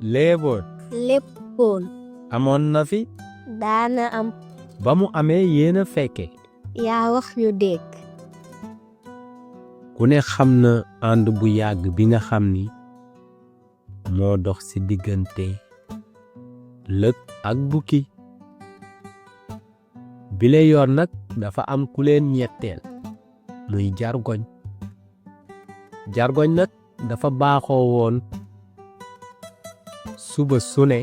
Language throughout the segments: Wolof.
lièvre léppoon amoon na fi daana am ba mu amee yéen a fekke yaa wax ñu dégg ku ne xam na ànd bu yàgg bi nga xam ni moo dox ci diggante lëg ak bukki bile yoon nag dafa am ku leen ñetteel muy jargoñ jargoñ nag dafa baaxoo woon suba su ne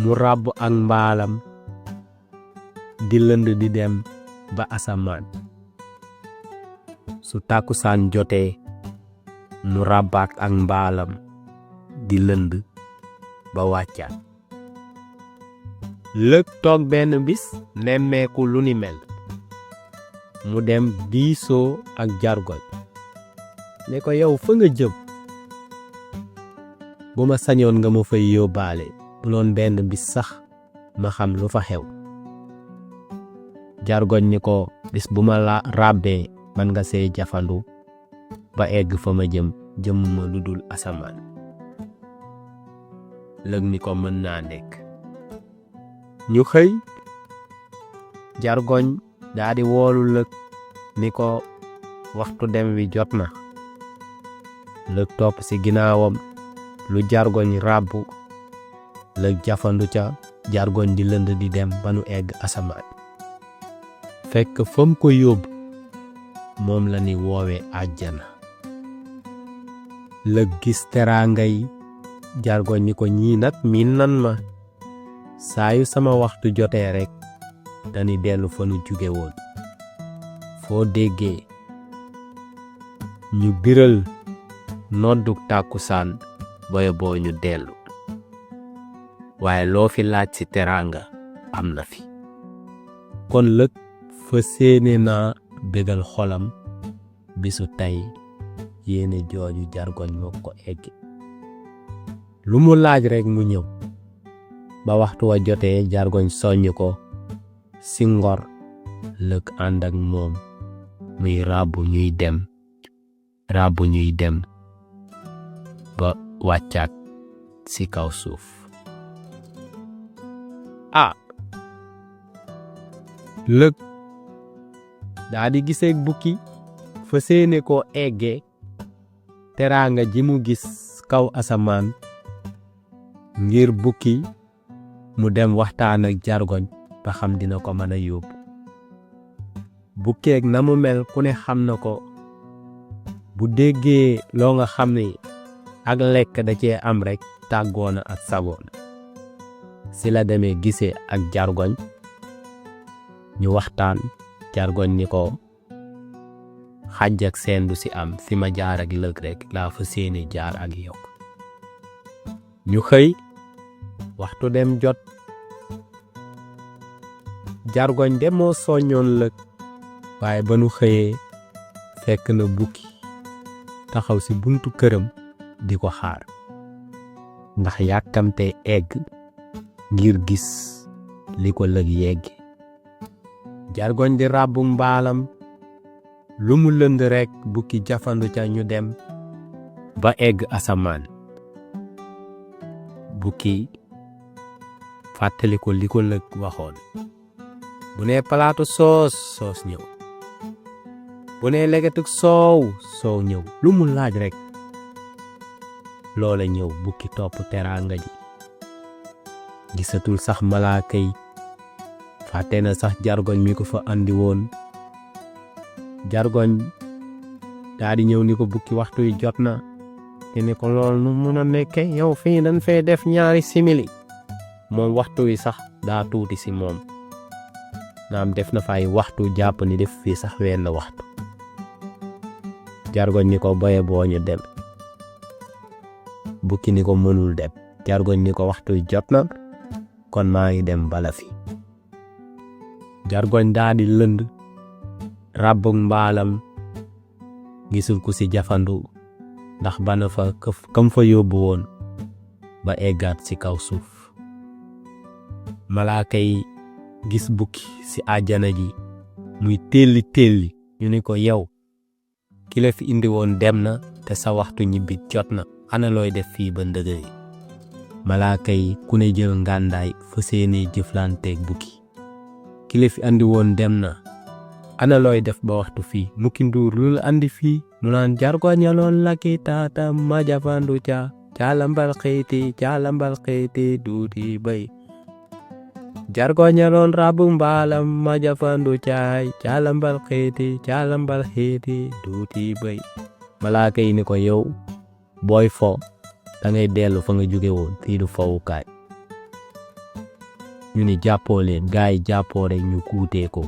mu ràbb ak mbaalam di lënd di dem ba asamaan su tàkkusaan jotee mu ràbbaat ak mbaalam di lënd ba wàccaat lëg toog benn bis nemmeeku lu ni mel mu dem diisoo ak jargoñ ne ko yow fa nga jëm bu ma sañoon nga ma fay yóbbaale bu doon benn bis sax ma xam lu fa xew jargoñ ni ko bis bu ma la ràbbee man nga see jafandu ba egg fa ma jëm ma lu dul asamaan lëg ni ko mën naa nekk ñu xëy jargoñ daldi woolu lëg ni ko waxtu dem wi jot na lëg topp ci ginnaawam lu jargoñ ràbbu lëg jafandu ca jargoñ di lënd di dem ba nu egg asamaan fekk fam ko yóbbu moom la ni woowe àjjana lëg gis teraanga yi jargoñ ni ko ñii nag miin nan ma saa yu sama waxtu jotee rekk dañuy dellu fa nu jóge woon foo déggee ñu biral nodduk tàkkusaan boye boo ñu dellu waaye loo fi laaj ci teraanga am na fi kon lëg fa séene naa bégal xolam bisu tey yéene jooju jargoñ moo ko eggi lu mu laaj rekk mu ñëw ba waxtu wa jotee jargoñ soññ ko ci ngor lëg ànd ak moom muy ràbbu ñuy dem ba wàccaat ci kaw suuf lëg daa di giseek bukki fa séene koo eggee teraanga ji mu gis kaw asamaan ngir bukki mu dem waxtaan ak jargoñ ba xam dina ko mën a yóbbu bukkeek na mu mel ku ne xam na ko bu déggee loo nga xam ni ak lekk da cee am rekk tàggoona ak sagoona ci la demee gisee ak jargoñ ñu waxtaan jargoñ ni ko xàjj ak seen du ci am fi ma jaar ak lëg rekk laa fa séene jaar ak yow ñu xëy waxtu dem jot jargoñ de moo soññoon lëg waaye ba nu xëyee fekk na bukki taxaw ci buntu këram di ko xaar ndax yàkkamte egg ngir gis li ko lëg yegge jargoñ di ràbbu mbaalam lu mu lënd rekk bukki jafandu ca ñu dem ba egg asamaan bukki fàttali ko li ko lëg waxoon bu nee palaatu soos ñëw bu nee legetuk soow ñëw lu mu laaj rekk loola ñëw bukki topp teraanga ji gisatul sax malaaka yi fàtte na sax jargoñ mi ko fa andi woon jargoñ daa di ñëw ni ko bukki waxtu yi jot na te ni ko lool nu mun a nekke yow fii dañ fee def ñaari simili moom waxtu wi sax daa tuuti ci moom naam def na fay waxtu jàpp ni def fii sax wenn waxtu jargoñ ni ko boye boo ñu dem bukki ni ko mënul dem jargoñ ni ko waxtu yi jot na kon maa ngi dem bala fi jargoñ daa di lënd ràbbug mbaalam gisul ku ci jafandu ndax bana fa kam fa yóbbu woon ba eggaat ci kaw suuf malaaka yi gis bukki ci àjjana ji muy telli ñu ni ko yow ki la fi indi woon dem na te sa waxtu ñibbi jot na ana looy def fii ba ndëgëri malaaka yi ku ne jël ngàndaay fa seeni jëflanteeg bukki ki la fi andi woon dem na ana looy def ba waxtu fii mukki nduur lu la andi fii mu naan jargoñaloon lakki taata ma jafandu caalambal xeeti duuti bay jargoñaloon rabu mbaalam ma jafandu caalambal xeeti duuti bay malaaka yi ni ko yow booy fo da ngay dellu fa nga jóge woon fii du fowukaay ñu ni jàppoo leen gaay jàppoo rek ñu kuutee ko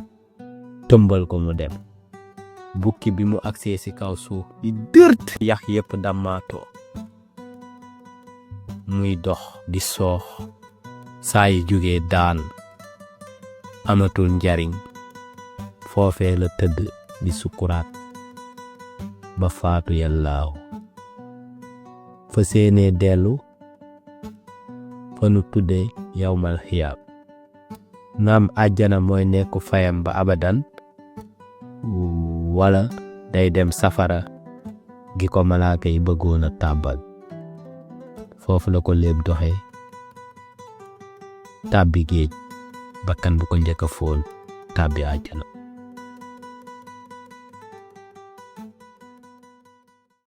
tëmbal ko mu dem bukki bi mu agsee ci kaw suuf di dërt yax yépp dammaatoo muy dox di soox saa yi jógee daan amatul njariñ foofee la tëdd di sukuraat ba faatu yàllaaw fa seenee dellu fa nu tudde yawmal xiyaab naam àjjana mooy nekk fayam ba abadan wala day dem safara gi ko malaaka yi bëggoon a tàbbal foofu la ko léeb doxee tàbbi géej bakkan bu ko njëkk a foon tàbbi àjjana